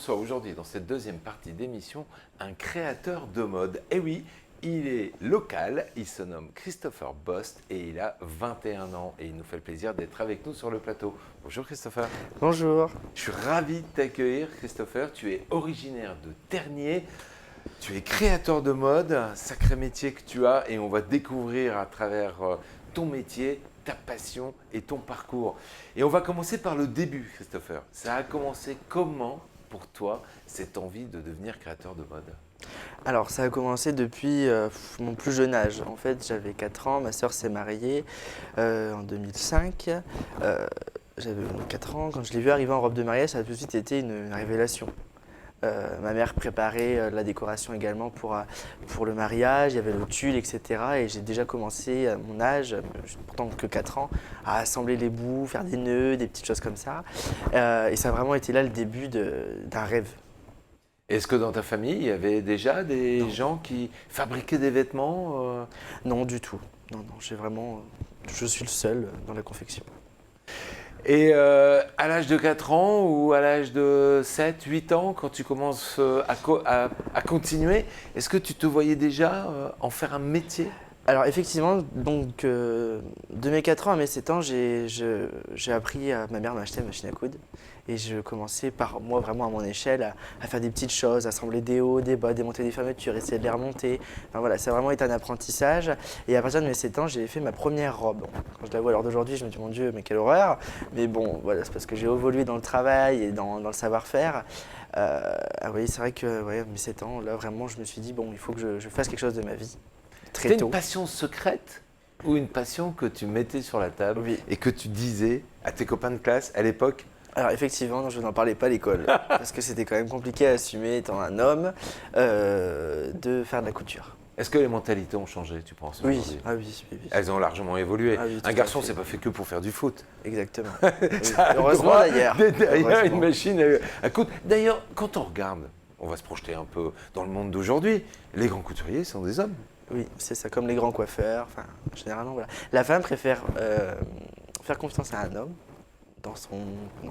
reçoit aujourd'hui dans cette deuxième partie d'émission un créateur de mode. Et oui, il est local, il se nomme Christopher Bost et il a 21 ans. Et il nous fait le plaisir d'être avec nous sur le plateau. Bonjour Christopher. Bonjour. Je suis ravi de t'accueillir Christopher. Tu es originaire de Tergnier. Tu es créateur de mode, un sacré métier que tu as et on va découvrir à travers ton métier, ta passion et ton parcours. Et on va commencer par le début Christopher. Ça a commencé comment pour toi cette envie de devenir créateur de mode? Alors ça a commencé depuis mon plus jeune âge. En fait j'avais 4 ans, ma sœur s'est mariée en 2005. J'avais 4 ans, quand je l'ai vue arriver en robe de mariage, ça a tout de suite été une révélation. Ma mère préparait la décoration également pour le mariage, il y avait le tulle, etc. Et j'ai déjà commencé à mon âge, pourtant que 4 ans, à assembler les bouts, faire des nœuds, des petites choses comme ça. Et ça a vraiment été là le début d'un rêve. Est-ce que dans ta famille, il y avait déjà des gens qui fabriquaient des vêtements Non, du tout. Non, je suis le seul dans la confection. Et à l'âge de 4 ans ou à l'âge de 7, 8 ans, quand tu commences à continuer, est-ce que tu te voyais déjà en faire un métier? Alors effectivement, donc, de mes 4 ans à mes 7 ans, j'ai appris, ma mère m'a acheté une machine à coudre et je commençais par moi vraiment à mon échelle à faire des petites choses, assembler des hauts, des bas, démonter des fermetures, essayer de les remonter. Enfin, voilà, ça a vraiment été un apprentissage et à partir de mes 7 ans, j'ai fait ma première robe. Quand je la vois à l'heure d'aujourd'hui, je me dis mon Dieu, mais quelle horreur! Mais bon, voilà, c'est parce que j'ai évolué dans le travail et dans le savoir-faire. Oui, c'est vrai que à mes 7 ans, là vraiment, je me suis dit bon, il faut que je fasse quelque chose de ma vie. C'était une passion secrète ou une passion que tu mettais sur la table et que tu disais à tes copains de classe à l'époque? Alors effectivement, je n'en parlais pas à l'école parce que c'était quand même compliqué à assumer étant un homme de faire de la couture. Est-ce que les mentalités ont changé, tu penses? Oui. aujourd'hui? Ah oui, oui. Elles ont largement évolué. Ah oui, Un garçon, c'est pas fait que pour faire du foot. Exactement. Ça a Heureusement droit d'ailleurs. Derrière une machine à coudre. D'ailleurs, quand on regarde, on va se projeter un peu dans le monde d'aujourd'hui, les grands couturiers sont des hommes. Oui, c'est ça, comme les grands coiffeurs. Enfin, généralement, voilà. La femme préfère faire confiance à un homme dans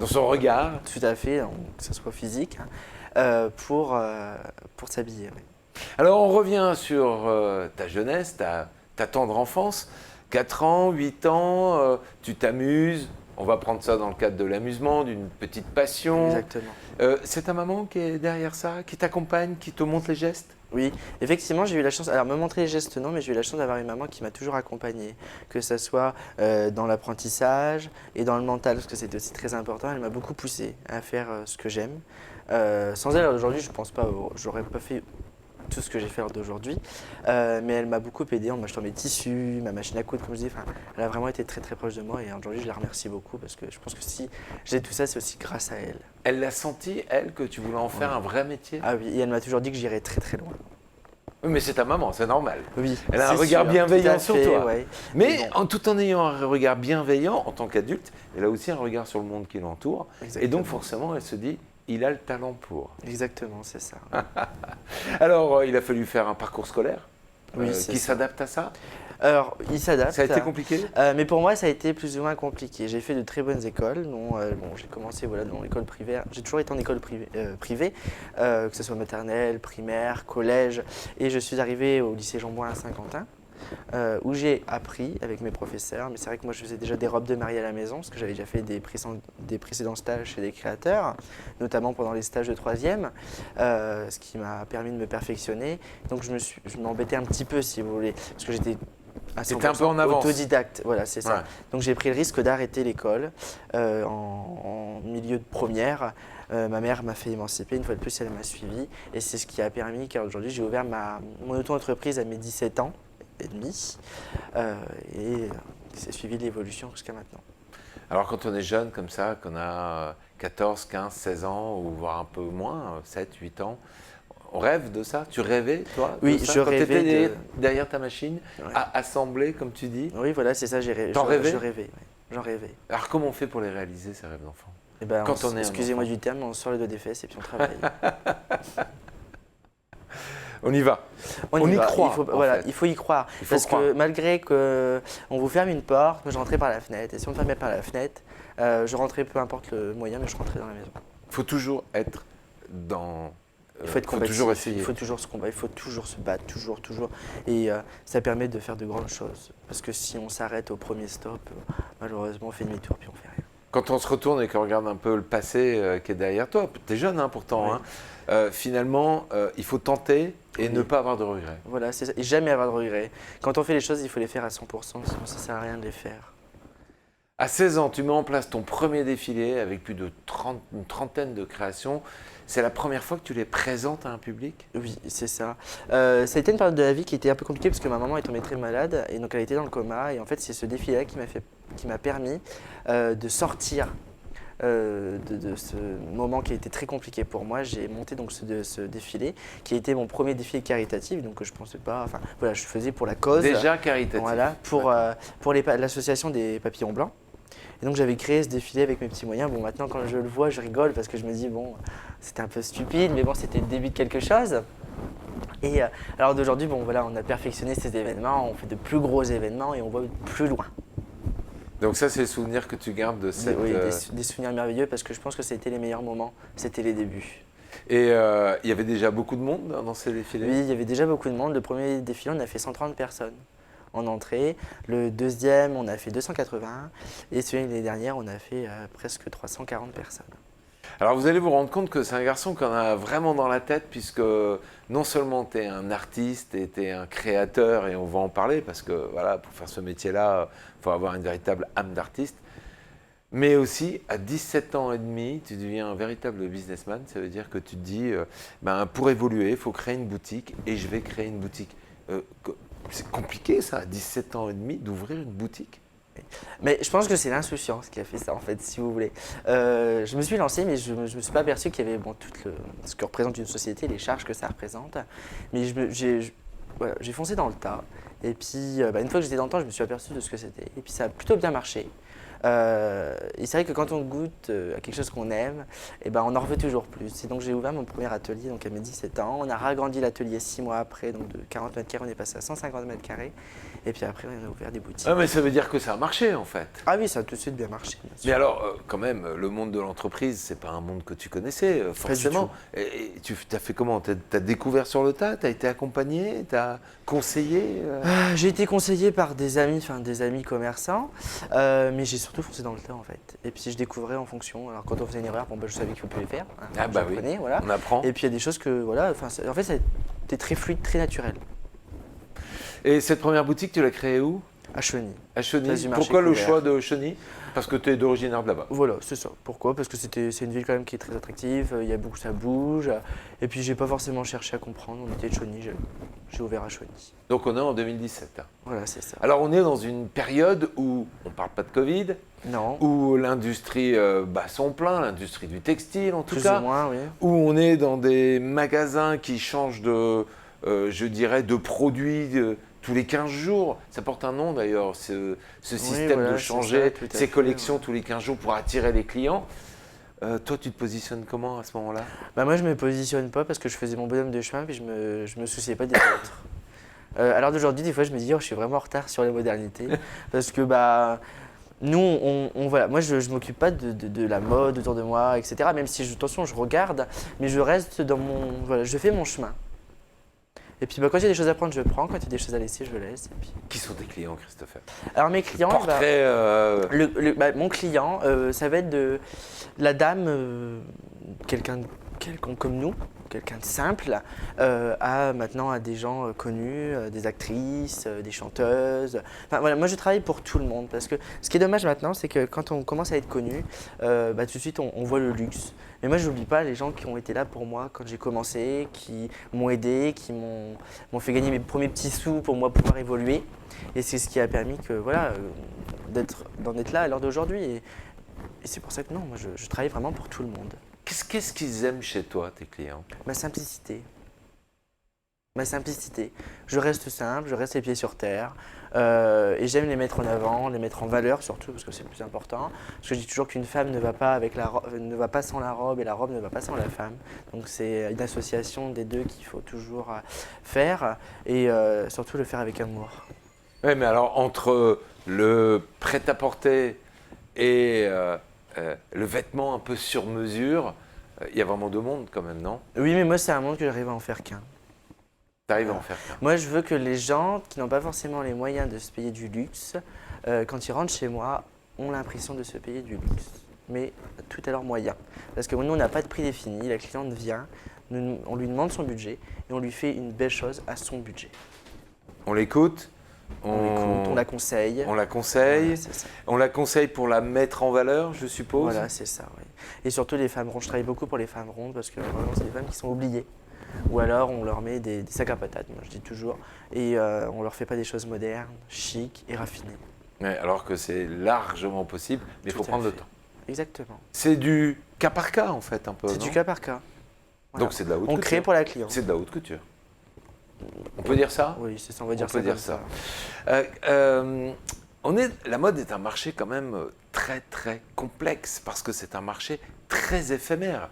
son regard. Tout à fait, que ce soit physique, pour s'habiller. Oui. Alors, on revient sur ta jeunesse, ta tendre enfance. 4 ans, 8 ans, tu t'amuses. On va prendre ça dans le cadre de l'amusement, d'une petite passion. Exactement. C'est ta maman qui est derrière ça, qui t'accompagne, qui te montre les gestes? Oui, effectivement, j'ai eu la chance, alors me montrer les gestes non, mais j'ai eu la chance d'avoir une maman qui m'a toujours accompagné, que ce soit dans l'apprentissage et dans le mental, parce que c'était aussi très important. Elle m'a beaucoup poussé à faire ce que j'aime. Sans elle, aujourd'hui, je ne pense pas, j'aurais pas fait tout ce que j'ai fait d'aujourd'hui, mais elle m'a beaucoup aidé en m'achetant mes tissus, ma machine à coudre, comme je dis. Enfin, elle a vraiment été très très proche de moi et aujourd'hui je la remercie beaucoup parce que je pense que si j'ai tout ça, c'est aussi grâce à elle. Elle l'a senti, elle, que tu voulais en faire un vrai métier? Ah oui, et elle m'a toujours dit que j'irais très très loin. Oui, mais c'est ta maman, c'est normal. Oui, elle a un regard bienveillant sur toi. Ouais. Mais tout en ayant un regard bienveillant en tant qu'adulte, elle a aussi un regard sur le monde qui l'entoure. Et donc forcément, elle se dit, il a le talent pour. Exactement, c'est ça. Alors, il a fallu faire un parcours scolaire qui ça. s'adapte à ça? Alors, il s'adapte. Ça a été compliqué? Mais pour moi, ça a été plus ou moins compliqué. J'ai fait de très bonnes écoles. J'ai commencé dans l'école privée. J'ai toujours été en école privée, que ce soit maternelle, primaire, collège. Et je suis arrivé au lycée Jean-Bouin à Saint-Quentin, où j'ai appris avec mes professeurs. Mais c'est vrai que moi, je faisais déjà des robes de mariée à la maison, parce que j'avais déjà fait des précédents stages chez des créateurs, notamment pendant les stages de 3e, ce qui m'a permis de me perfectionner. Donc, je m'embêtais un petit peu, si vous voulez, parce que j'étais C'était un peu en avance. Autodidacte, voilà, c'est ça. Ouais. Donc j'ai pris le risque d'arrêter l'école en milieu de première. Ma mère m'a fait émanciper, une fois de plus elle m'a suivi. Et c'est ce qui a permis qu'aujourd'hui j'ai ouvert mon auto-entreprise à mes 17 ans et demi. Et c'est suivi de l'évolution jusqu'à maintenant. Alors quand on est jeune comme ça, qu'on a 14, 15, 16 ans, ou voire un peu moins, 7, 8 ans, on rêve de ça? Tu rêvais, toi? Oui, de ça, je quand rêvais. Tu étais derrière ta machine, Ouais. à assembler, comme tu dis? Oui, voilà, c'est ça, j'ai rêvé. T'en rêvais? Je rêvais, oui. J'en rêvais. Alors comment on fait pour les réaliser, ces rêves d'enfant? Eh ben, Quand on est un excusez-moi enfant. du terme, on sort les doigts des fesses et puis on travaille. On y va. On y croit. Il faut y croire. Parce que malgré qu'on vous ferme une porte, moi je rentrais par la fenêtre. Et si on me fermait par la fenêtre, je rentrais peu importe le moyen, mais je rentrais dans la maison. Il faut toujours être dans... Il faut être faut combatif, toujours essayer. il faut toujours se combattre, il faut toujours se battre, toujours. Et ça permet de faire de grandes choses. Parce que si on s'arrête au premier stop, malheureusement, on fait demi-tour puis on fait rien. Quand on se retourne et qu'on regarde un peu le passé qui est derrière toi, tu es jeune pourtant, Oui. finalement, il faut tenter et Oui. ne pas avoir de regrets. Voilà, c'est ça. Et jamais avoir de regrets. Quand on fait les choses, il faut les faire à 100%, sinon ça sert à rien de les faire. À 16 ans, tu mets en place ton premier défilé avec plus de une trentaine de créations. C'est la première fois que tu les présentes à un public? Oui, c'est ça. Ça a été une période de la vie qui était un peu compliquée parce que ma maman est tombée très malade et donc elle était dans le coma. Et en fait, c'est ce défilé-là qui m'a permis de sortir de ce moment qui a été très compliqué pour moi. J'ai monté donc ce défilé qui a été mon premier défilé caritatif, donc je pensais pas. Enfin, voilà, je faisais pour la cause. Déjà caritatif. Voilà, pour l'association des papillons blancs. Et donc j'avais créé ce défilé avec mes petits moyens. Bon, maintenant quand je le vois, je rigole parce que je me dis, bon, c'était un peu stupide, mais bon, c'était le début de quelque chose. Et alors d'aujourd'hui, bon, voilà, on a perfectionné ces événements, on fait de plus gros événements et on va plus loin. Donc ça, c'est le souvenir que tu gardes de cette... Oui, des souvenirs merveilleux parce que je pense que c'était les meilleurs moments, c'était les débuts. Et il y avait déjà beaucoup de monde dans ces défilés? Oui, il y avait déjà beaucoup de monde. Le premier défilé, on a fait 130 personnes en entrée. Le deuxième, on a fait 280. Et celui de l'année dernière, on a fait presque 340 personnes. Alors vous allez vous rendre compte que c'est un garçon qu'on a vraiment dans la tête puisque non seulement tu es un artiste et tu es un créateur et on va en parler parce que voilà, pour faire ce métier-là, il faut avoir une véritable âme d'artiste. Mais aussi, à 17 ans et demi, tu deviens un véritable businessman. Ça veut dire que tu te dis, pour évoluer, il faut créer une boutique et je vais créer une boutique. C'est compliqué ça, à 17 ans et demi, d'ouvrir une boutique? Mais je pense que c'est l'insouciance qui a fait ça en fait, si vous voulez. Je me suis lancé, mais je ne me suis pas aperçu qu'il y avait ce que représente une société, les charges que ça représente. Mais j'ai foncé dans le tas. Et puis, une fois que j'étais dans le tas, je me suis aperçu de ce que c'était. Et puis ça a plutôt bien marché. Et c'est vrai que quand on goûte à quelque chose qu'on aime, on en veut toujours plus. Et donc j'ai ouvert mon premier atelier donc à mes 17 ans. On a ragrandi l'atelier 6 mois après, donc de 40 mètres carrés, on est passé à 150 mètres carrés. Et puis après, on a ouvert des boutiques. Ah, mais ça veut dire que ça a marché en fait. Ah oui, ça a tout de suite bien marché. Bien sûr. Mais alors, quand même, le monde de l'entreprise, c'est pas un monde que tu connaissais, forcément. Et tu as fait comment? Tu as découvert sur le tas? Tu as été accompagné? Tu as conseillé J'ai été conseillé par des amis commerçants, mais j'ai surtout foncé dans le tas en fait. Et puis je découvrais en fonction. Alors quand on faisait une erreur, je savais qu'il fallait faire. Ah bah oui, voilà. on apprend. Et puis il y a des choses que, voilà, en fait, c'était très fluide, très naturel. Et cette première boutique, tu l'as créée où? À Cheny. À Cheny. Place du Marché Pourquoi le Couvert. choix de Cheny? Parce que tu es d'originaire de là-bas. Voilà, c'est ça. Pourquoi? Parce que c'est une ville quand même qui est très attractive, il y a beaucoup, ça bouge. Et puis j'ai pas forcément cherché à comprendre, on était de Cheny, j'ai ouvert à Cheny. Donc on est en 2017. Voilà, c'est ça. Alors on est dans une période où on ne parle pas de Covid, Non. où l'industrie bat son plein, l'industrie du textile en tout Plus cas, ou moins, oui. où on est dans des magasins qui changent je dirais, de produits tous les 15 jours. Ça porte un nom d'ailleurs, ce système voilà, de c'est changer ça, tout à ses fait, collections ouais. tous les 15 jours pour attirer les clients. Toi, tu te positionnes comment à ce moment-là? Moi, je me positionne pas parce que je faisais mon bonhomme de chemin et je me souciais pas des autres. À l'heure d'aujourd'hui, des fois, je me dis, oh, je suis vraiment en retard sur les modernités. Parce que nous, voilà, moi, je ne m'occupe pas de la mode autour de moi, etc. Même si, attention, je regarde, mais je reste voilà, je fais mon chemin. Et puis quand il y a des choses à prendre, je prends. Quand il y a des choses à laisser, je laisse. Et puis... Qui sont tes clients, Christopher? Alors mes clients, Portrait, mon client, ça va être de la dame, quelqu'un comme nous, quelqu'un de simple, maintenant à des gens connus, des actrices, des chanteuses. Enfin, voilà, moi je travaille pour tout le monde parce que ce qui est dommage maintenant, c'est que quand on commence à être connu, tout de suite on voit le luxe. Mais moi je n'oublie pas les gens qui ont été là pour moi quand j'ai commencé, qui m'ont aidé, qui m'ont fait gagner mes premiers petits sous pour moi pouvoir évoluer. Et c'est ce qui a permis que, voilà, d'en être là à l'heure d'aujourd'hui. Et c'est pour ça que non, moi je travaille vraiment pour tout le monde. Qu'est-ce qu'ils aiment chez toi, tes clients? Ma simplicité. Ma simplicité. Je reste simple, je reste les pieds sur terre. Et j'aime les mettre en avant, les mettre en valeur surtout, parce que c'est le plus important. Parce que je dis toujours qu'une femme ne va pas sans la robe et la robe ne va pas sans la femme. Donc c'est une association des deux qu'il faut toujours faire et surtout le faire avec amour. Oui, mais alors entre le prêt-à-porter et le vêtement un peu sur mesure, Il y a vraiment 2 mondes quand même, non? Oui, mais moi, c'est un monde que j'arrive à en faire qu'un. Tu arrives à en faire qu'un. Moi, je veux que les gens qui n'ont pas forcément les moyens de se payer du luxe, quand ils rentrent chez moi, ont l'impression de se payer du luxe, mais tout à leurs moyens. Parce que nous, on n'a pas de prix défini, la cliente vient, on lui demande son budget et on lui fait une belle chose à son budget. On l'écoute, On la conseille. on la conseille, Voilà, c'est ça. on la conseille pour la mettre en valeur, je suppose. Voilà, c'est ça, oui. Et surtout les femmes rondes. Je travaille beaucoup pour les femmes rondes parce que vraiment, c'est des femmes qui sont oubliées. Ou alors, on leur met des sacs à patates, moi je dis toujours, et on leur fait pas des choses modernes, chic et raffinées. Ouais, alors que c'est largement possible, mais il faut Tout à prendre le fait. temps. Exactement. C'est du cas par cas en fait un peu. C'est non? du cas par cas. Voilà. Donc c'est de la haute On couture. crée pour la cliente. C'est de la haute couture. On peut dire ça? Oui, c'est ça, on va dire On ça peut dire comme ça. ça. La mode est un marché quand même très très complexe parce que c'est un marché très éphémère.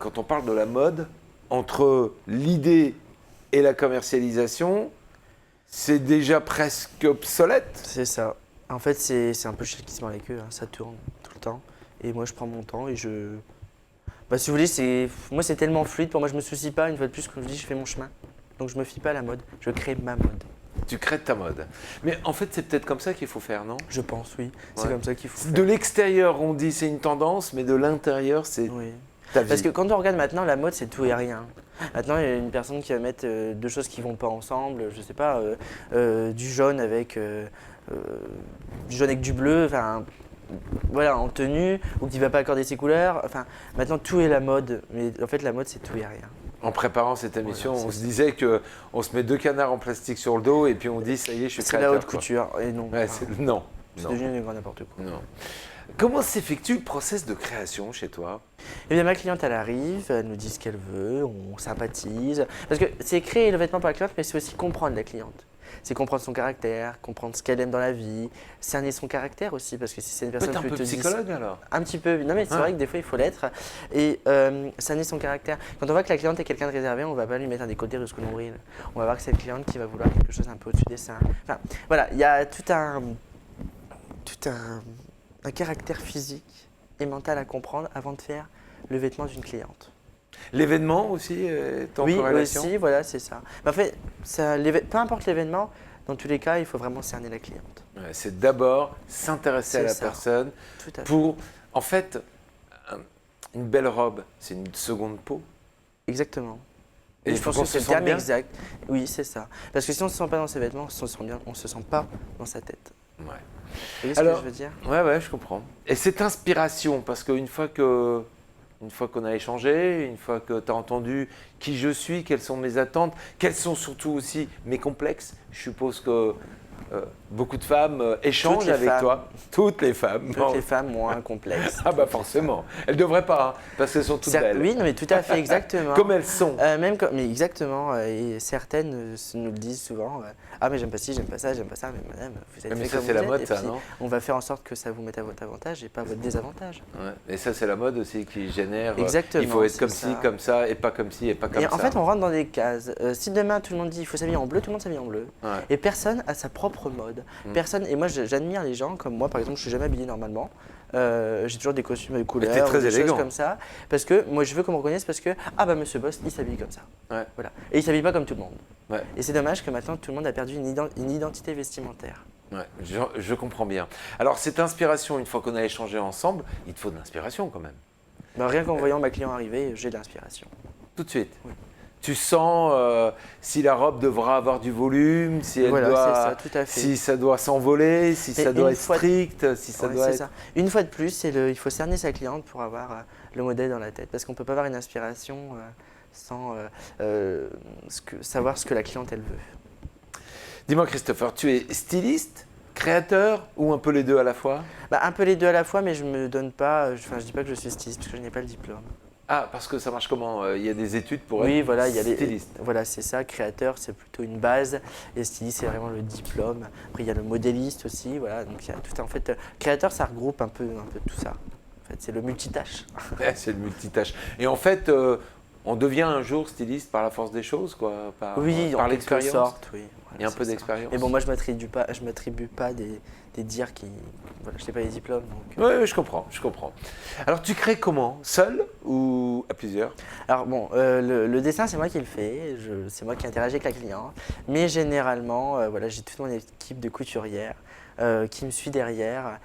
Quand on parle de la mode, entre l'idée et la commercialisation, c'est déjà presque obsolète. C'est ça. En fait, c'est un peu le chat qui se mord les queues, hein. Ça tourne tout le temps. Et moi, je prends mon temps et je... Bah, si vous voulez, moi, c'est tellement fluide. Pour moi, je me soucie pas. Une fois de plus, comme je dis, je fais mon chemin. Donc, je me fie pas à la mode. Je crée ma mode. Tu crées ta mode. Mais en fait, c'est peut-être comme ça qu'il faut faire, non? Je pense, oui. C'est Ouais. comme ça qu'il faut faire. De l'extérieur, on dit c'est une tendance, mais de l'intérieur, c'est Oui. ta vie. Parce que quand on regarde maintenant, la mode, c'est tout et rien. Maintenant, il y a une personne qui va mettre deux choses qui vont pas ensemble. Je sais pas, du jaune avec du bleu. Enfin, voilà, en tenue, ou qui va pas accorder ses couleurs. Enfin, maintenant, tout est la mode. Mais en fait, la mode, c'est tout et rien. En préparant cette émission, Voilà, on c'est se disait qu'on se met 2 canards en plastique sur le dos et puis on dit ça y est, je suis C'est la créateur. haute quoi. couture. Et non. Ouais, non. C'est Non. devenu du grand n'importe quoi. Non. Comment s'effectue le process de création chez toi? Eh bien, ma cliente, elle arrive, elle nous dit ce qu'elle veut, on sympathise. Parce que c'est créer le vêtement pour la cliente, mais c'est aussi comprendre la cliente. C'est comprendre son caractère, comprendre ce qu'elle aime dans la vie, cerner son caractère aussi, parce que si c'est une personne T'es un peu plutôt psychologue alors? un petit peu, non mais c'est Ah. vrai que des fois il faut l'être. Et cerner son caractère. Quand on voit que la cliente est quelqu'un de réservé, on va pas lui mettre un décolleté jusqu'au nombril. On va voir que c'est une cliente qui va vouloir quelque chose un peu au-dessus des seins. Enfin, voilà, il y a tout un caractère physique et mental à comprendre avant de faire le vêtement d'une cliente. L'événement aussi est en Oui, corrélation? aussi, voilà, c'est ça. Mais en fait, peu importe l'événement, dans tous les cas, il faut vraiment cerner la cliente. Ouais, c'est d'abord s'intéresser à C'est la ça. personne Tout à fait. pour, en fait, une belle robe, c'est une seconde peau. Exactement. Et Et il je faut pense qu'on que se c'est le sente terme bien. exact. Oui, c'est ça. Parce que si on ne se sent pas dans ses vêtements, on se sent bien, on se sent pas dans sa tête. Ouais. Vous voyez ce Alors- que je veux dire? Ouais, je comprends. Et cette inspiration, parce qu'une fois qu'on a échangé, une fois que tu as entendu qui je suis, quelles sont mes attentes, quels sont surtout aussi mes complexes, je suppose que beaucoup de femmes échangent Toutes les avec femmes. toi. Toutes les femmes. Toutes les femmes ont un complexe. Ah bah forcément. Elles ne devraient pas, hein, parce qu'elles sont toutes belles. Oui, non, mais tout à fait, exactement. Comme elles sont. Mais exactement, et certaines nous le disent souvent. Ah, mais j'aime pas ci, j'aime pas ça, j'aime pas ça, mais madame, vous êtes Mais fait ça comme c'est vous la êtes, mode et ça, puis non? on va faire en sorte que ça vous mette à votre avantage et pas à votre désavantage. Ouais. Et ça c'est la mode aussi qui génère. Exactement, Il faut être c'est comme ça. ci, comme ça, et pas comme ci, et pas comme Et ça. en fait, on rentre dans des cases. Si demain tout le monde dit il faut s'habiller en bleu, tout le monde s'habille en bleu. Ouais. Et personne a sa propre mode. Mm. Et moi j'admire les gens comme moi, par exemple, je suis jamais habillé normalement. J'ai toujours des costumes de t'es couleurs, très des choses élégant. comme ça. Parce que moi je veux qu'on me reconnaisse parce que ah bah monsieur Boss il s'habille comme ça. Ouais. Voilà. Et il s'habille pas comme tout le monde. Ouais. Et c'est dommage que maintenant tout le monde a perdu une identité vestimentaire. Ouais, je comprends bien. Alors cette inspiration, une fois qu'on a échangé ensemble, il te faut de l'inspiration quand même. Bah, rien qu'en voyant ma cliente arriver, j'ai de l'inspiration. Tout de suite. Oui. Tu sens si la robe devra avoir du volume, si elle Voilà, doit, c'est ça, tout à fait. si ça doit s'envoler, si Mais ça doit une être fois- strict, si ça Ouais, doit c'est être. ça. Une fois de plus, il faut cerner sa cliente pour avoir le modèle dans la tête. Parce qu'on ne peut pas avoir une inspiration sans savoir ce que la cliente elle veut. Dis-moi Christopher, tu es styliste, créateur ou un peu les deux à la fois? Bah, un peu les deux à la fois, mais je me donne pas. Je dis pas que je suis styliste parce que je n'ai pas le diplôme. Ah, parce que ça marche comment? Il y a des études pour Oui, être voilà, il y a styliste. Voilà, c'est ça. Créateur, c'est plutôt une base, et styliste, c'est vraiment le diplôme. Après, il y a le modéliste aussi, voilà. Donc il y a tout. En fait, créateur, ça regroupe un peu tout ça. En fait, c'est le multitâche. Ouais, c'est le multitâche. Et en fait, on devient un jour styliste par la force des choses, quoi, par Oui, en quelque l'expérience. sorte, oui. Voilà. Il y a un c'est peu ça. d'expérience. Mais bon, moi, je m'attribue pas des dires qui. Voilà, je n'ai pas les diplômes. Donc, Oui, je comprends, je comprends. Alors, tu crées comment? Seul ou à plusieurs? Alors bon, le dessin c'est moi qui le fais, c'est moi qui interagis avec la cliente, mais généralement voilà, j'ai toute mon équipe de couturières qui me suit derrière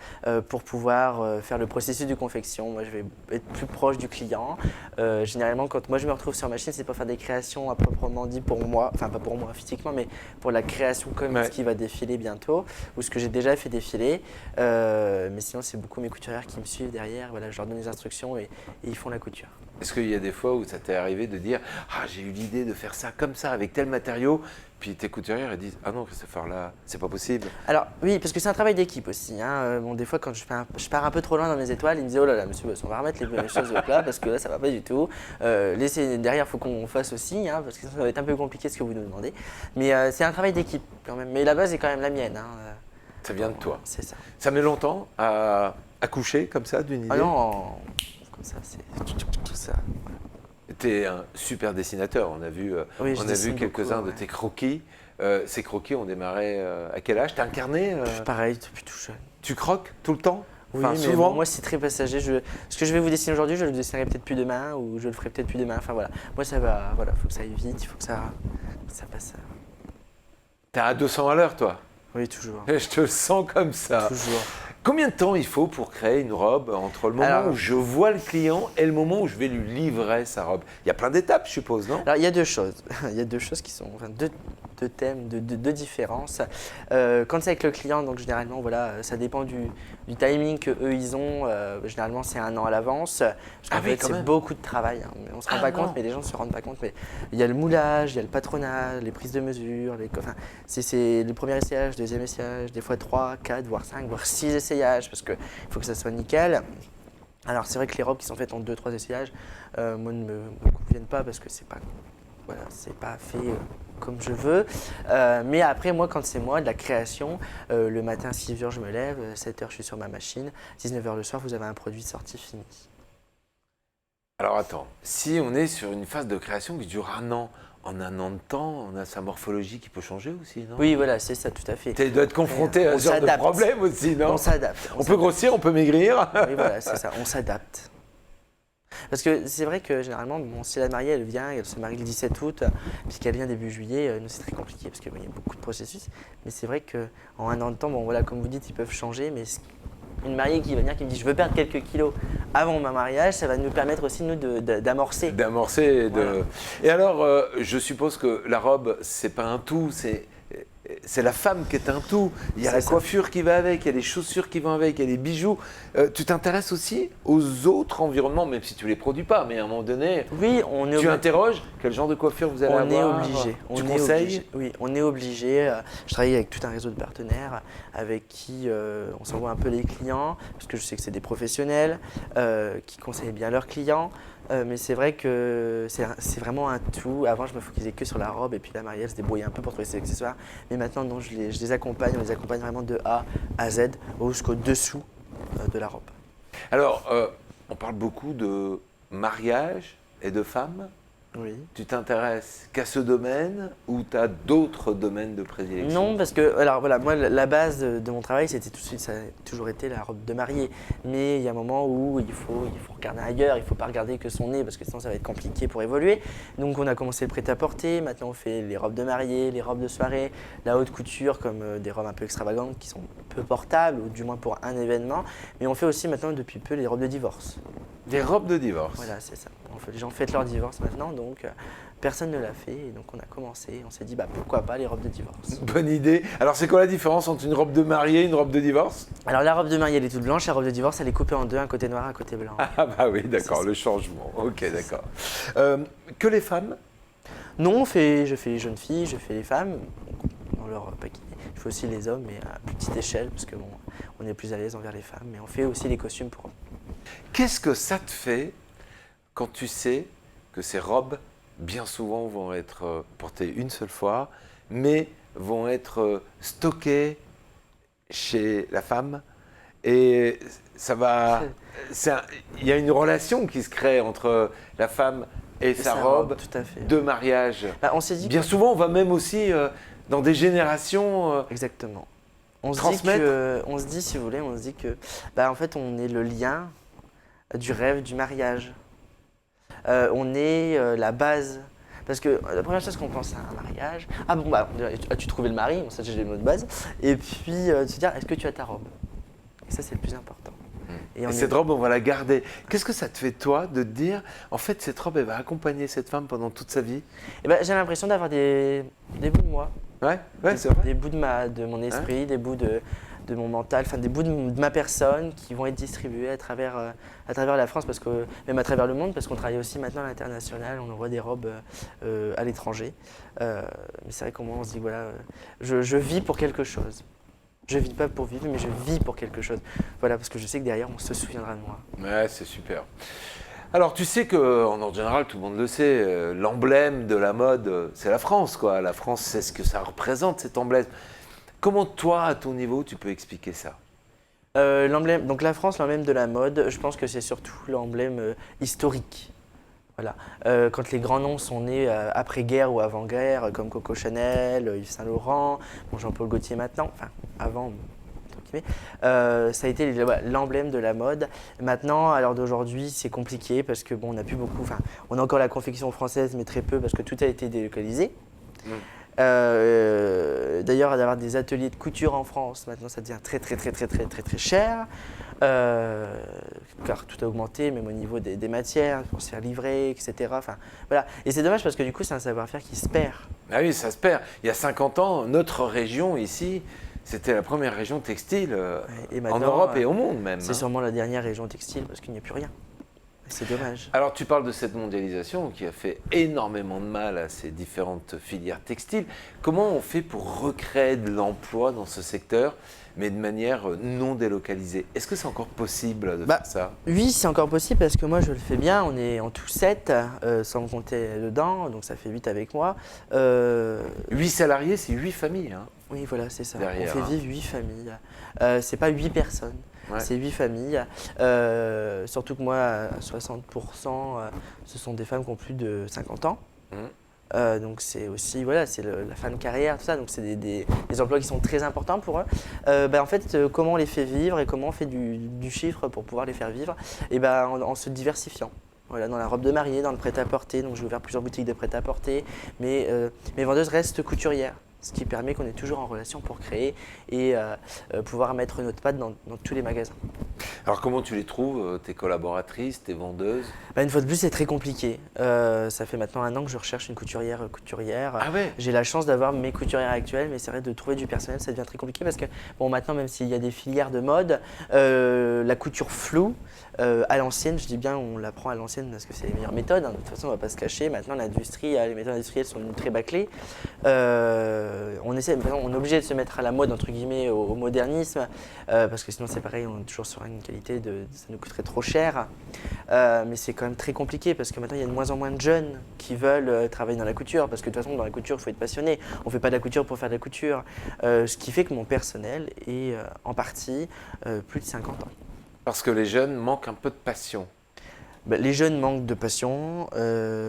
pour pouvoir faire le processus de confection. Moi je vais être plus proche du client. Généralement quand moi je me retrouve sur machine, c'est pour faire des créations à proprement dit pour moi, enfin pas pour moi physiquement, mais pour la création comme Ouais. ce qui va défiler bientôt ou ce que j'ai déjà fait défiler. Mais sinon c'est beaucoup mes couturières qui me suivent derrière, voilà, je leur donne les instructions et ils font la couture. Est-ce qu'il y a des fois où ça t'est arrivé de dire « Ah, j'ai eu l'idée de faire ça comme ça, avec tel matériau », puis tes couturières elles disent « Ah non, Christopher, là, c'est pas possible Alors oui, parce que c'est un travail d'équipe aussi. Hein. Bon, des fois, quand je pars un peu trop loin dans mes étoiles, ils me disent « Oh là là, monsieur, on va remettre les choses au plat parce que là, ça va pas du tout. Laissez derrière, il faut qu'on fasse aussi, hein, parce que ça va être un peu compliqué ce que vous nous demandez. » Mais c'est un travail d'équipe quand même. Mais la base est quand même la mienne. Hein. ». Ça vient de toi. C'est ça. Ça met longtemps à accoucher comme ça d'une idée? Ah non, comme ça, c'est tout ça. Tu es un super dessinateur. On a vu, Oui, je on a vu dessine quelques-uns beaucoup, de ouais. tes croquis. Ces croquis ont démarré à quel âge? Tu as un carnet Pareil, depuis tout jeune. Tu croques tout le temps? Oui, Enfin, mais souvent bon, moi c'est très passager. Ce que je vais vous dessiner aujourd'hui, je le dessinerai peut-être plus demain ou je le ferai peut-être plus demain. Enfin voilà, moi ça va, voilà, faut que ça aille vite, il faut que ça passe. Tu es à 200 à l'heure, toi. Oui, toujours. Je te sens comme ça. Toujours. Combien de temps il faut pour créer une robe entre le moment Alors, où je vois le client et le moment où je vais lui livrer sa robe? Il y a plein d'étapes, je suppose, non? Alors il y a deux choses. Il y a deux choses qui sont, enfin, deux thèmes, deux différences. Quand c'est avec le client, donc généralement voilà, ça dépend du timing que eux ils ont. Généralement c'est un an à l'avance. Parce qu'en Ah oui, fait quand c'est même. beaucoup de travail. Hein. Mais on se rend Un pas compte, an. mais les gens se rendent pas compte. Mais il y a le moulage, il y a le patronage, les prises de mesure, enfin, c'est le premier essayage, deuxième essayage, des fois 3, 4, voire 5, voire 6 essayages parce qu'il faut que ça soit nickel. Alors c'est vrai que les robes qui sont faites en 2-3 essayages, moi ne me conviennent pas parce que c'est pas, voilà, c'est pas fait comme je veux. Mais après moi quand c'est moi de la création, le matin 6h je me lève, 7h je suis sur ma machine, 19h le soir vous avez un produit sorti fini. Alors attends, si on est sur une phase de création qui dure un an, en un an de temps, on a sa morphologie qui peut changer aussi, non? Oui voilà c'est ça tout à fait. Tu dois être confronté à On ce genre de s'adapte. problème aussi, non? On s'adapte. On peut grossir, on peut maigrir. Oui voilà c'est ça, on s'adapte. Parce que c'est vrai que généralement, bon, si la mariée elle vient, elle se marie le 17 août, puis qu'elle vient début juillet, nous c'est très compliqué parce qu'il y a beaucoup de processus. Mais c'est vrai qu'en un an de temps, bon voilà, comme vous dites, ils peuvent changer. Mais une mariée qui va venir, qui me dit je veux perdre quelques kilos avant mon mariage, ça va nous permettre aussi nous d'amorcer. D'amorcer. Et, Voilà. Et alors, je suppose que la robe, c'est pas un tout, c'est la femme qui est un tout. Il y a C'est la ça. coiffure qui va avec, il y a les chaussures qui vont avec, il y a les bijoux. Tu t'intéresses aussi aux autres environnements, même si tu les produis pas, mais à un moment donné, Oui, on est tu obligé. interroges quel genre de coiffure vous allez On est avoir. obligé. Tu On est conseilles obligé. Oui, on est obligé. Je travaille avec tout un réseau de partenaires avec qui on s'envoie un peu les clients, parce que je sais que c'est des professionnels qui conseillent bien leurs clients. Mais c'est vrai que c'est vraiment un tout. Avant, je me focalisais que sur la robe et puis la mariée, elle se débrouillait un peu pour trouver ses accessoires. Mais maintenant, non, je les accompagne. On les accompagne vraiment de A à Z jusqu'au dessous de la robe. Alors, on parle beaucoup de mariage et de femmes. Oui. Tu t'intéresses qu'à ce domaine ou tu as d'autres domaines de prédilection? Non, parce que alors voilà, moi la base de mon travail, c'était tout de suite, ça a toujours été la robe de mariée. Mais il y a un moment où il faut regarder ailleurs, il ne faut pas regarder que son nez parce que sinon ça va être compliqué pour évoluer. Donc on a commencé le prêt-à-porter, maintenant on fait les robes de mariée, les robes de soirée, la haute couture comme des robes un peu extravagantes qui sont peu portables ou du moins pour un événement. Mais on fait aussi maintenant depuis peu les robes de divorce. Des robes de divorce. Voilà, c'est ça. Les gens fêtent leur divorce maintenant, donc personne ne l'a fait. Et donc on a commencé, on s'est dit bah, pourquoi pas les robes de divorce. Bonne idée. Alors c'est quoi la différence entre une robe de mariée et une robe de divorce? Alors la robe de mariée elle est toute blanche, la robe de divorce elle est coupée en deux, un côté noir, un côté blanc. Ah bah oui, d'accord, C'est ça. le changement. Ok, d'accord. Que les femmes? Non, je fais les jeunes filles, je fais les femmes, dans leur paquet. Je fais aussi les hommes, mais à plus petite échelle, parce que bon, on est plus à l'aise envers les femmes, mais on fait aussi les costumes pour eux. Qu'est-ce que ça te fait quand tu sais que ces robes, bien souvent, vont être portées une seule fois, mais vont être stockées chez la femme et ça va... Il y a une relation qui se crée entre la femme et sa robe tout à fait. de mariage. Bah, on s'est dit Bien souvent, on va même aussi dans des générations Exactement. On transmettre. on se dit, si vous voulez, on se dit que, en fait, on est le lien du rêve du mariage. On est la base. Parce que la première chose qu'on pense à un mariage, ah bon, as-tu trouvé le mari? On sait déjà les mots de base. Et puis, se dire, est-ce que tu as ta robe? Et ça, c'est le plus important. Et cette robe, on va la garder. Qu'est-ce que ça te fait, toi, de te dire, en fait, cette robe, elle va accompagner cette femme pendant toute sa vie? J'ai l'impression d'avoir des bouts de moi. Ouais, c'est vrai. Des bouts de mon esprit, des bouts de mon mental, enfin des bouts de ma personne qui vont être distribués à travers la France, parce que, même à travers le monde, parce qu'on travaille aussi maintenant à l'international, on envoie des robes à l'étranger. Mais c'est vrai qu'au moins on se dit, voilà, je vis pour quelque chose. Je vis pas pour vivre, mais je vis pour quelque chose. Voilà, parce que je sais que derrière, on se souviendra de moi. Ouais, c'est super. Alors, tu sais qu'en ordre général, tout le monde le sait, l'emblème de la mode, c'est la France, quoi. La France, c'est ce que ça représente, cet emblème. Comment, toi, à ton niveau, tu peux expliquer ça? L'emblème, donc la France, l'emblème de la mode, je pense que c'est surtout l'emblème historique. Voilà. Quand les grands noms sont nés après-guerre ou avant-guerre, comme Coco Chanel, Yves Saint Laurent, Jean-Paul Gaultier maintenant, enfin avant, entre guillemets, ça a été l'emblème de la mode. Maintenant, à l'heure d'aujourd'hui, c'est compliqué parce que on n'a plus beaucoup, on a encore la confection française, mais très peu parce que tout a été délocalisé. D'ailleurs, d'avoir des ateliers de couture en France, maintenant ça devient très cher, car tout a augmenté, même au niveau des matières, pour se faire livrer, etc. Voilà. Et c'est dommage parce que du coup, c'est un savoir-faire qui se perd. Ah oui, ça se perd. Il y a 50 ans, notre région ici, c'était la première région textile en Europe et au monde même. C'est sûrement la dernière région textile parce qu'il n'y a plus rien. C'est dommage. Alors, tu parles de cette mondialisation qui a fait énormément de mal à ces différentes filières textiles. Comment on fait pour recréer de l'emploi dans ce secteur, mais de manière non délocalisée? Est-ce que c'est encore possible de faire ça? Oui, c'est encore possible parce que moi, je le fais bien. On est en tout 7, sans me compter dedans, donc ça fait 8 avec moi. 8 salariés, c'est 8 familles. Hein, oui, voilà, c'est ça. derrière, on fait vivre 8 familles. C'est pas 8 personnes. Ouais. C'est 8 familles, surtout que moi, à 60%, ce sont des femmes qui ont plus de 50 ans. Donc c'est aussi, voilà, c'est la fin de carrière, tout ça, donc c'est des emplois qui sont très importants pour eux. En fait, comment on les fait vivre et comment on fait du chiffre pour pouvoir les faire vivre? En se diversifiant. Voilà, dans la robe de mariée, dans le prêt-à-porter, donc j'ai ouvert plusieurs boutiques de prêt-à-porter, mais mes vendeuses restent couturières. Ce qui permet qu'on est toujours en relation pour créer et pouvoir mettre notre patte dans tous les magasins. Alors comment tu les trouves, tes collaboratrices, tes vendeuses? Une fois de plus, c'est très compliqué. Ça fait maintenant 1 an que je recherche une couturière. Ah ouais. J'ai la chance d'avoir mes couturières actuelles, mais c'est vrai de trouver du personnel, ça devient très compliqué parce que maintenant, même s'il y a des filières de mode, la couture floue, à l'ancienne, je dis bien on la prend à l'ancienne parce que c'est les meilleures méthodes. De toute façon, on ne va pas se cacher. Maintenant, l'industrie, les méthodes industrielles sont très bâclées. On est obligé de se mettre à la mode, entre guillemets, au modernisme, parce que sinon c'est pareil, on est toujours sur une qualité, ça nous coûterait trop cher. Mais c'est quand même très compliqué parce que maintenant il y a de moins en moins de jeunes qui veulent travailler dans la couture, parce que de toute façon dans la couture il faut être passionné, on ne fait pas de la couture pour faire de la couture. Ce qui fait que mon personnel est en partie plus de 50 ans. Parce que les jeunes manquent un peu de passion. Les jeunes manquent de passion,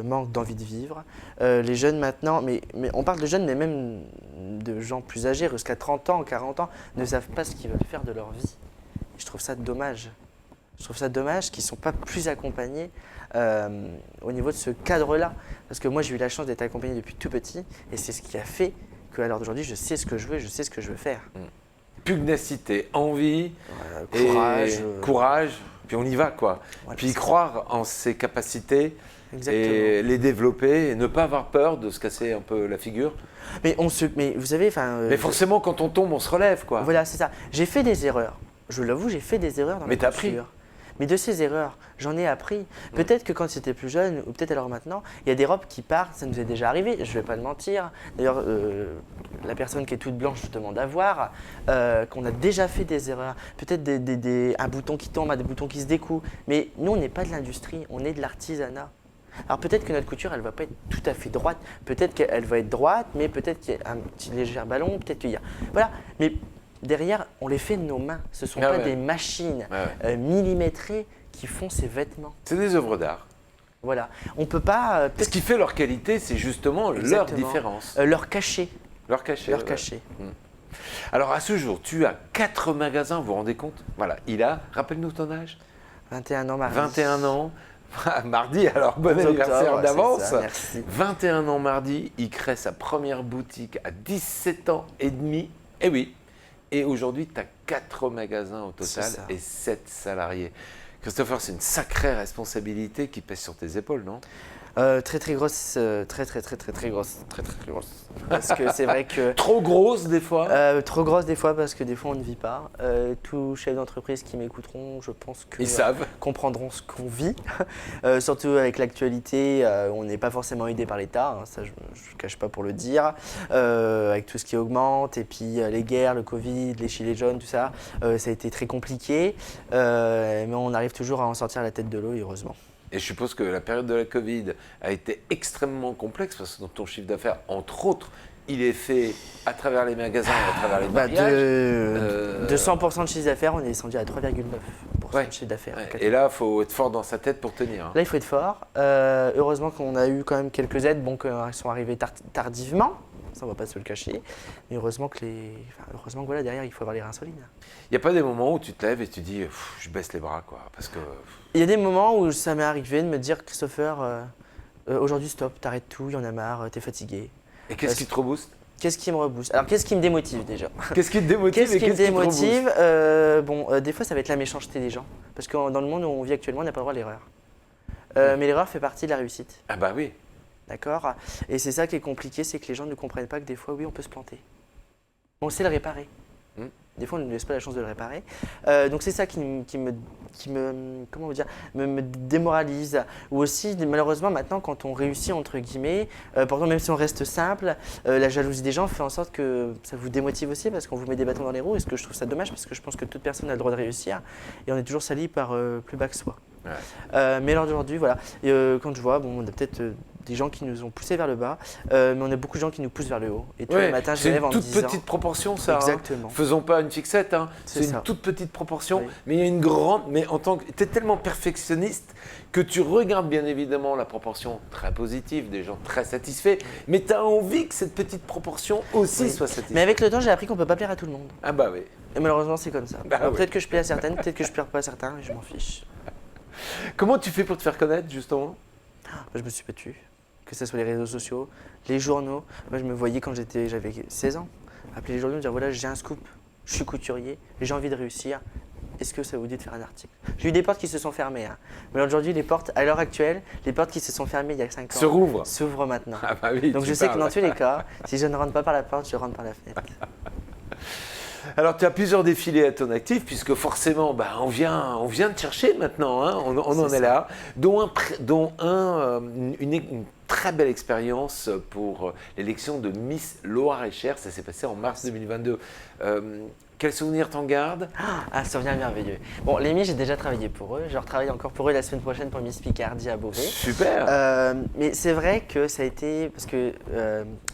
manquent d'envie de vivre. Les jeunes maintenant, mais on parle de jeunes, mais même de gens plus âgés, jusqu'à 30 ans, 40 ans, ne savent pas ce qu'ils veulent faire de leur vie. Je trouve ça dommage. Je trouve ça dommage qu'ils ne sont pas plus accompagnés au niveau de ce cadre-là. Parce que moi, j'ai eu la chance d'être accompagné depuis tout petit, et c'est ce qui a fait qu'à l'heure d'aujourd'hui, je sais ce que je veux, je sais ce que je veux faire. Pugnacité, envie, courage, puis on y va quoi. Ouais, puis croire en ses capacités. Exactement. Et les développer et ne pas avoir peur de se casser un peu la figure. Mais vous savez, mais forcément, quand on tombe, on se relève quoi. Voilà, c'est ça. J'ai fait des erreurs. Je l'avoue, j'ai fait des erreurs dans ma couture. Mais t'as appris. Mais de ces erreurs, j'en ai appris. Peut-être que quand j'étais plus jeune, ou peut-être alors maintenant, il y a des robes qui partent, ça nous est déjà arrivé, je ne vais pas le mentir. D'ailleurs, la personne qui est toute blanche demande à voir, qu'on a déjà fait des erreurs. Peut-être un bouton qui tombe, des boutons qui se découpent. Mais nous, on n'est pas de l'industrie, on est de l'artisanat. Alors peut-être que notre couture, elle ne va pas être tout à fait droite. Peut-être qu'elle va être droite, mais peut-être qu'il y a un petit léger ballon, peut-être qu'il y a… Voilà, mais… Derrière, on les fait de nos mains. Ce ne sont pas des machines millimétrées qui font ces vêtements. C'est des œuvres d'art. Voilà. On peut pas… Ce qui fait leur qualité, c'est justement leur différence. Leur cachet. Leur cachet. leur ouais. cachet. Alors à ce jour, tu as 4 magasins, vous vous rendez compte? Voilà, rappelle-nous ton âge. 21 ans, mardi. 21 ans. Mardi, alors bon 11 anniversaire octobre, c'est d'avance. ça, merci. 21 ans mardi, il crée sa première boutique à 17 ans et demi. Et oui. Et aujourd'hui, tu as 4 magasins au total C'est ça. et 7 salariés. Christopher, c'est une sacrée responsabilité qui pèse sur tes épaules, non? Très grosse, très grosse, très grosse. Parce que c'est vrai que Trop grosse des fois. trop grosse des fois parce que des fois on ne vit pas. Tous chefs d'entreprise qui m'écouteront, je pense que Ils savent. comprendront ce qu'on vit. Surtout avec l'actualité, on n'est pas forcément aidé par l'État, hein, ça je ne cache pas pour le dire. Avec tout ce qui augmente et puis les guerres, le Covid, les gilets jaunes, tout ça, ça a été très compliqué. Mais on arrive toujours à en sortir la tête de l'eau, et heureusement. Et je suppose que la période de la Covid a été extrêmement complexe parce que dans ton chiffre d'affaires, entre autres, il est fait à travers les magasins et à travers les mariages. De 100% de chiffre d'affaires, on est descendu à 3,9% Ouais. de chiffre d'affaires. Ouais. Et là, il faut être fort dans sa tête pour tenir. Hein. Là, il faut être fort. Heureusement qu'on a eu quand même quelques aides, bon, qui sont arrivées tardivement. Ça, on va pas se le cacher. Mais heureusement que voilà, derrière, il faut avoir les reins solides. Il n'y a pas des moments où tu te lèves et tu dis je baisse les bras quoi parce que Il y a des moments où ça m'est arrivé de me dire Christopher, aujourd'hui stop, t'arrêtes tout, il y en a marre, t'es fatigué. et qu'est-ce qui te rebooste? Qu'est-ce qui me rebooste? Alors, qu'est-ce qui me démotive déjà? Qu'est-ce qui te démotive Qu'est-ce et qui me qu'est-ce qui te rebooste? démotive? Des fois, ça va être la méchanceté des gens. Parce que dans le monde où on vit actuellement, on n'a pas le droit à l'erreur. Mais l'erreur fait partie de la réussite. Ah bah oui. D'accord? Et c'est ça qui est compliqué, c'est que les gens ne comprennent pas que des fois, oui, on peut se planter. On sait le réparer. Des fois, on ne laisse pas la chance de le réparer. Donc, c'est ça qui me, comment vous dire, me démoralise. Ou aussi, malheureusement, maintenant, quand on réussit, entre guillemets, pourtant, même si on reste simple, la jalousie des gens fait en sorte que ça vous démotive aussi parce qu'on vous met des bâtons dans les roues. Et ce que je trouve ça dommage parce que je pense que toute personne a le droit de réussir et on est toujours sali par plus bas que soi. Ouais. Mais lors d'aujourd'hui, voilà, et, quand je vois, bon, on a peut-être des gens qui nous ont poussés vers le bas, mais on a beaucoup de gens qui nous poussent vers le haut. Et tous les matins, je c'est me lève une en me toute disant… petite proportion ça. Exactement. Hein. Faisons pas une fixette. Hein. C'est C'est ça. une toute petite proportion, Oui. mais il y a une grande. Mais en tant que tu es tellement perfectionniste que tu regardes bien évidemment la proportion très positive des gens très satisfaits, mais tu as envie que cette petite proportion aussi soit satisfaite. Mais avec le temps, j'ai appris qu'on ne peut pas plaire à tout le monde. Ah bah oui. Et malheureusement, c'est comme ça. Bah Alors, oui. peut-être que je plais à certaines, peut-être que je plais pas à certains, et je m'en fiche. Comment tu fais pour te faire connaître justement? Moi, je me suis battu, que ce soit les réseaux sociaux, les journaux. Moi, je me voyais quand j'avais 16 ans, appeler les journaux, dire voilà, j'ai un scoop, je suis couturier, j'ai envie de réussir. Est-ce que ça vous dit de faire un article? J'ai eu des portes qui se sont fermées. Hein. Mais aujourd'hui, les portes, à l'heure actuelle, les portes qui se sont fermées il y a 5 ans Se rouvre. s'ouvrent maintenant. Ah bah oui, Donc tu je sais que parles. dans tous les cas, si je ne rentre pas par la porte, je rentre par la fenêtre. Alors, tu as plusieurs défilés à ton actif, puisque forcément, bah, on vient de chercher maintenant, hein, on en C'est est ça. là, dont une très belle expérience pour l'élection de Miss Loire-et-Cher, ça s'est passé en mars 2022. Quel souvenir t'en gardes? Ah, souvenir merveilleux. Bon, les Miss, j'ai déjà travaillé pour eux. Je retravaille encore pour eux la semaine prochaine pour Miss Picardie à Beauvais. Super. Mais c'est vrai que ça a été, parce que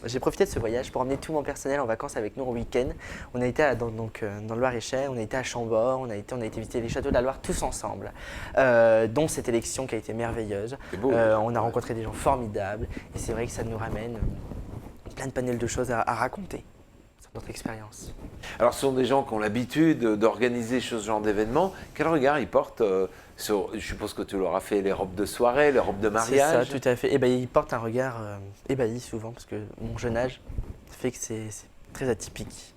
j'ai profité de ce voyage pour emmener tout mon personnel en vacances avec nous au week-end. On a été dans le Loir-et-Cher, on a été à Chambord, on a été visiter les châteaux de la Loire tous ensemble, dont cette élection qui a été merveilleuse. C'est beau. On a rencontré des gens formidables et c'est vrai que ça nous ramène plein de panels de choses à raconter sur notre expérience. Alors, ce sont des gens qui ont l'habitude d'organiser ce genre d'événements. Quel regard ils portent sur, je suppose que tu leur as fait les robes de soirée, les robes de mariage? C'est ça, tout à fait. Et ben, ils portent un regard ébahi souvent parce que mon jeune âge fait que c'est très atypique.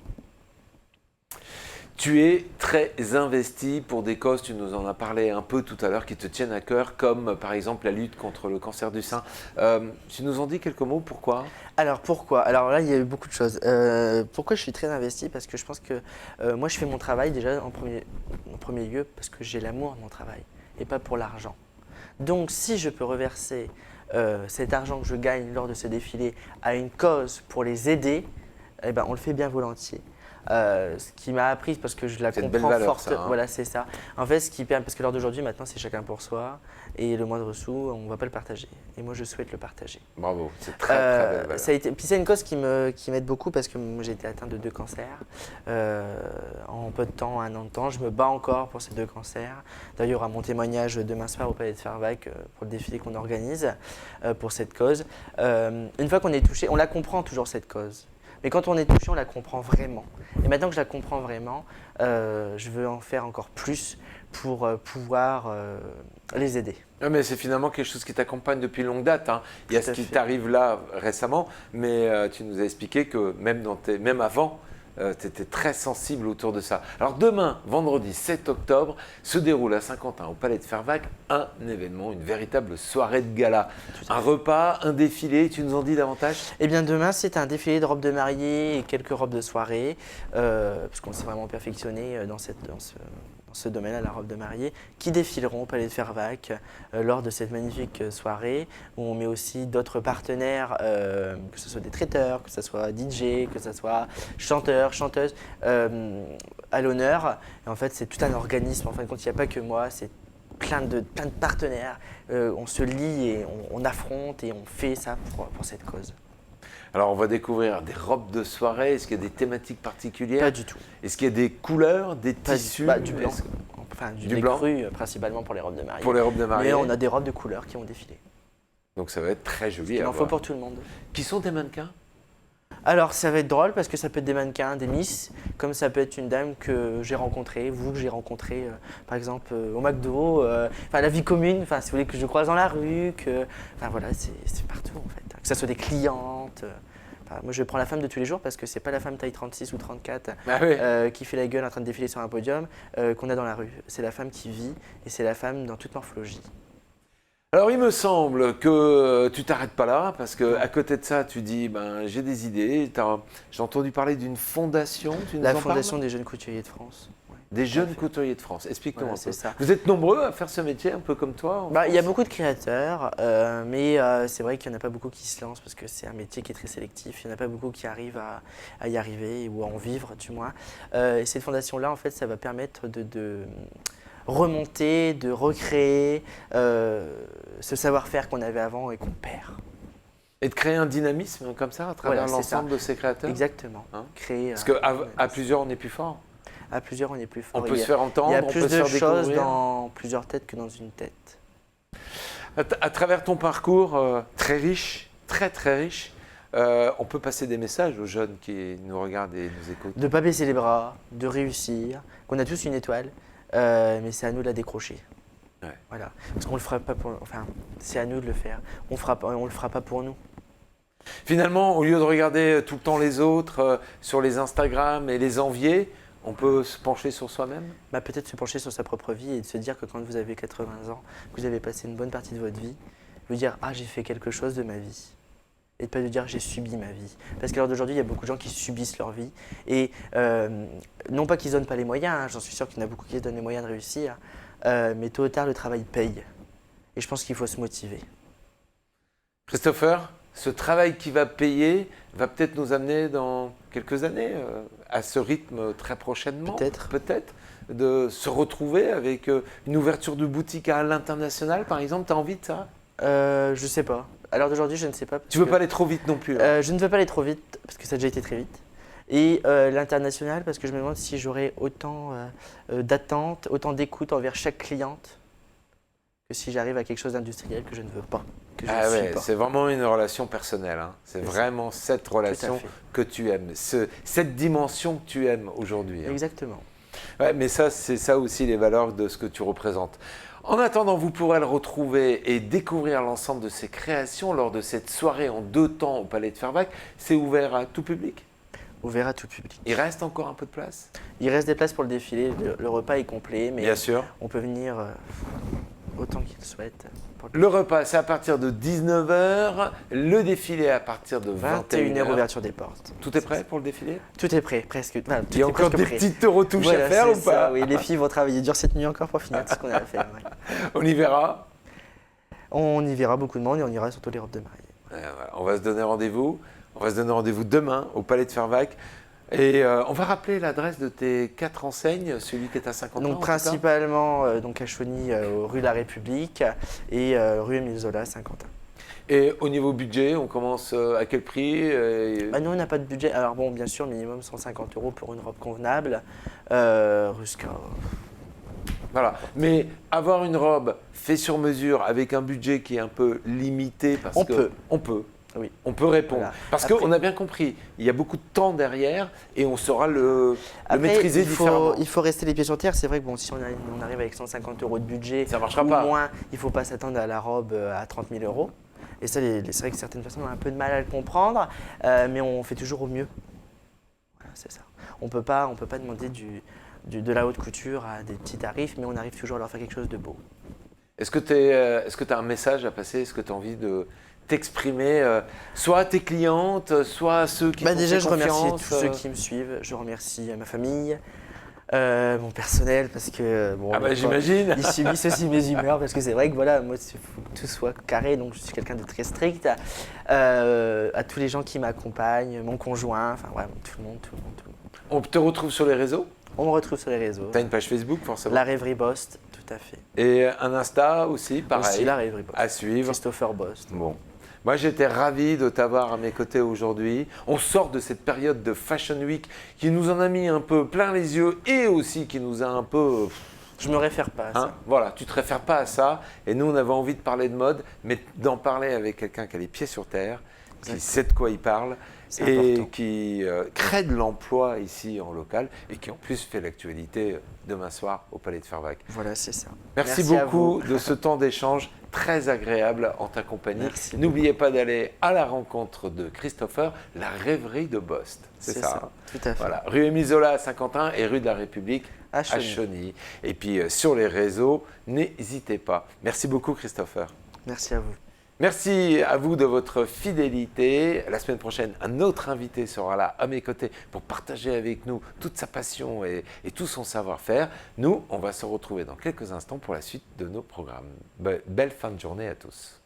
Tu es très investi pour des causes, tu nous en as parlé un peu tout à l'heure, qui te tiennent à cœur, comme par exemple la lutte contre le cancer du sein. Tu nous en dis quelques mots, pourquoi? Alors pourquoi? Alors là, il y a eu beaucoup de choses. Pourquoi je suis très investi? Parce que je pense que moi, je fais mon travail déjà en premier lieu parce que j'ai l'amour de mon travail et pas pour l'argent. Donc si je peux reverser cet argent que je gagne lors de ce défilé à une cause pour les aider, eh ben, on le fait bien volontiers. Ce qui m'a appris, parce que je la C'est une belle comprends valeur, forte, ça, hein. voilà, c'est ça. En fait, ce qui permet, parce que l'heure d'aujourd'hui, maintenant, c'est chacun pour soi, et le moindre sou, on ne va pas le partager. Et moi, je souhaite le partager. Bravo, c'est très très belle valeur. Ça a été, puis c'est une cause qui m'aide beaucoup parce que moi, j'ai été atteint de 2 cancers en peu de temps, 1 an de temps. Je me bats encore pour ces 2 cancers. D'ailleurs, il y aura mon témoignage demain soir au Palais de Fervaques pour le défilé qu'on organise pour cette cause. Une fois qu'on est touché, on la comprend toujours cette cause. Mais quand on est touché, on la comprend vraiment. Et maintenant que je la comprends vraiment, je veux en faire encore plus pour pouvoir les aider. Ouais, mais c'est finalement quelque chose qui t'accompagne depuis longue date, hein. Il y a Tout ce à qui fait. t'arrive là récemment, mais tu nous as expliqué que même avant, tu étais très sensible autour de ça. Alors demain, vendredi 7 octobre, se déroule à Saint-Quentin, au Palais de Fervaques, un événement, une véritable soirée de gala. Un repas, un défilé, tu nous en dis davantage? Eh bien demain, c'est un défilé de robes de mariée et quelques robes de soirée, parce qu'on s'est vraiment perfectionné dans ce domaine à la robe de mariée, qui défileront au Palais de Fervaques lors de cette magnifique soirée, où on met aussi d'autres partenaires, que ce soit des traiteurs, que ce soit DJ, que ce soit chanteurs, chanteuses, à l'honneur. Et en fait, c'est tout un organisme. En fin de compte, il n'y a pas que moi, c'est plein de partenaires. On se lie et on affronte et on fait ça pour cette cause. Alors on va découvrir des robes de soirée, est-ce qu'il y a des thématiques particulières? Pas du tout. Est-ce qu'il y a des couleurs, des Pas tissus? du blanc. Est-ce- Enfin, Du des blanc crus principalement pour les robes de mariée. Pour les robes de mariée? Mais on a des robes de couleur qui vont défiler. Donc ça va être très joli Il à en faut voir. pour tout le monde. Qui sont des mannequins? Alors ça va être drôle parce que ça peut être des mannequins, des miss, comme ça peut être une dame que j'ai rencontrée, vous que j'ai rencontrée par exemple au McDo, enfin la vie commune, enfin si vous voulez que je croise dans la rue, enfin voilà, c'est partout en fait. Que ça soit des clientes. Enfin, moi je prends la femme de tous les jours parce que c'est pas la femme taille 36 ou 34 Ah oui. qui fait la gueule en train de défiler sur un podium qu'on a dans la rue. C'est la femme qui vit et c'est la femme dans toute morphologie. Alors il me semble que tu t'arrêtes pas là, parce que à côté de ça, tu dis j'ai des idées. J'ai entendu parler d'une fondation. Tu nous La en Fondation parles? des jeunes couturiers de France. Ouais. Des jeunes fait. couturiers de France. Explique-nous Voilà, un peu. c'est ça. Vous êtes nombreux à faire ce métier, un peu comme toi? En Il y a France beaucoup de créateurs, mais c'est vrai qu'il n'y en a pas beaucoup qui se lancent parce que c'est un métier qui est très sélectif. Il n'y en a pas beaucoup qui arrivent à y arriver ou à en vivre, du moins. Et cette fondation-là, en fait, ça va permettre de remonter, de recréer ce savoir-faire qu'on avait avant et qu'on perd. Et de créer un dynamisme comme ça à travers Voilà, c'est l'ensemble de ces créateurs? Exactement. Hein Créer, Parce qu'à à plusieurs, on est plus fort. plusieurs, on est plus fort. On peut se faire entendre, Il y a on plus peut se de faire choses découvrir. dans plusieurs têtes que dans une tête. À travers ton parcours très riche, très très riche, on peut passer des messages aux jeunes qui nous regardent et nous écoutent. De ne pas baisser les bras, de réussir, qu'on a tous une étoile, mais c'est à nous de la décrocher. Ouais. Voilà. Parce qu'on le fera pas pour. Enfin, c'est à nous de le faire. On le fera pas pour nous. Finalement, au lieu de regarder tout le temps les autres sur les Instagram et les envier, on peut se pencher sur soi-même? Peut-être se pencher sur sa propre vie et de se dire que quand vous avez 80 ans, que vous avez passé une bonne partie de votre vie, vous dire ah j'ai fait quelque chose de ma vie. Et de pas de dire j'ai subi ma vie. Parce qu'à l'heure d'aujourd'hui, il y a beaucoup de gens qui subissent leur vie. Et non pas qu'ils ne donnent pas les moyens, hein, j'en suis sûr qu'il y en a beaucoup qui se donnent les moyens de réussir, mais tôt ou tard, le travail paye. Et je pense qu'il faut se motiver. Christopher, ce travail qui va payer va peut-être nous amener dans quelques années à ce rythme très prochainement. Peut-être. Peut-être de se retrouver avec une ouverture de boutique à l'international, par exemple. Tu as envie de ça? Je sais pas. À l'heure d'aujourd'hui, je ne sais pas. Tu veux pas aller trop vite non plus, hein? Je ne veux pas aller trop vite parce que ça a déjà été très vite. Et l'international parce que je me demande si j'aurai autant d'attente, autant d'écoute envers chaque cliente que si j'arrive à quelque chose d'industriel que je ne veux pas, que je ne suis pas. C'est vraiment une relation personnelle, hein. C'est vraiment cette relation fait. que tu aimes, cette dimension que tu aimes aujourd'hui, hein. Exactement. Ouais, mais ça, c'est ça aussi les valeurs de ce que tu représentes. En attendant, vous pourrez le retrouver et découvrir l'ensemble de ses créations lors de cette soirée en 2 temps au Palais de Fervaques. C'est ouvert à tout public? Ouvert à tout public. Il reste encore un peu de place? Il reste des places pour le défilé, le repas est complet, mais Bien sûr. on peut venir autant qu'il souhaite. Le repas, c'est à partir de 19h, le défilé à partir de 21h, 21h. ouverture des portes. Tout est prêt pour le défilé? Tout est prêt, presque. Enfin, tout Il y a est encore presque des prêt. petites retouches Voilà, à faire c'est ou pas? ça, oui, les filles vont travailler dur cette nuit encore pour finir tout ce qu'on a à faire. Ouais. On y verra. On y verra beaucoup de monde et on ira surtout les robes de mariée. Voilà, on va se donner rendez-vous. On va se donner rendez-vous demain au Palais de Fervaques. Et on va rappeler l'adresse de tes 4 enseignes, celui qui est à 50 ans. Donc principalement donc à Chauny, rue La République et rue Émile Zola, Saint-Quentin. Et au niveau budget, on commence à quel prix? Nous, on n'a pas de budget. Alors bon, bien sûr, minimum 150 € pour une robe convenable. Jusqu'à... Voilà. Mais avoir une robe faite sur mesure avec un budget qui est un peu limité, parce On que peut. on peut. Oui. On peut répondre. Voilà. Parce Après- qu'on a bien compris, il y a beaucoup de temps derrière et on saura le Après, maîtriser différemment. il faut rester les pieds sur terre. C'est vrai que bon, si on arrive avec 150 € de budget, Ça marchera ou pas. moins, il ne faut pas s'attendre à la robe à 30 000 €. Et ça, c'est vrai que certaines personnes ont un peu de mal à le comprendre, mais on fait toujours au mieux. Voilà, c'est ça. On peut pas demander de la haute couture à des petits tarifs, mais on arrive toujours à leur faire quelque chose de beau. Est-ce que tu as un message à passer? Est-ce que tu as envie de t'exprimer, soit à tes clientes, soit à ceux qui t'ont Déjà, fait je remercie confiance, tous ceux qui me suivent. Je remercie ma famille, mon personnel, parce que bon, j'imagine. ils subissent aussi mes humeurs, parce que c'est vrai que voilà, moi, il faut que tout soit carré, donc je suis quelqu'un de très strict. À tous les gens qui m'accompagnent, mon conjoint, enfin voilà, tout le monde. On te retrouve sur les réseaux? On me retrouve sur les réseaux. Tu as une page Facebook forcément? La Rêverie Bost, tout à fait. Et un Insta aussi, pareil, Aussi la Rêverie Bost. à suivre. Christopher Bost. Bon. Moi, j'étais ravi de t'avoir à mes côtés aujourd'hui. On sort de cette période de Fashion Week qui nous en a mis un peu plein les yeux et aussi qui nous a un peu... Je me réfère pas à ça. Voilà, tu ne te réfères pas à ça. Et nous, on avait envie de parler de mode, mais d'en parler avec quelqu'un qui a les pieds sur terre, qui sait de quoi il parle C'est et important. qui crée de l'emploi ici en local et qui en plus fait l'actualité demain soir au Palais de Fervaques. Voilà, c'est ça. Merci à beaucoup vous. de ce temps d'échange très agréable en ta compagnie. Merci N'oubliez pas d'aller à la rencontre de Christopher, la rêverie de Bost. C'est ça. Tout à fait. Voilà, rue Émile Zola à Saint-Quentin et rue de la République À à Chauny. Chauny. Et puis sur les réseaux, n'hésitez pas. Merci beaucoup Christopher. Merci à vous. Merci à vous de votre fidélité. La semaine prochaine, un autre invité sera là à mes côtés pour partager avec nous toute sa passion et tout son savoir-faire. Nous, on va se retrouver dans quelques instants pour la suite de nos programmes. Belle fin de journée à tous.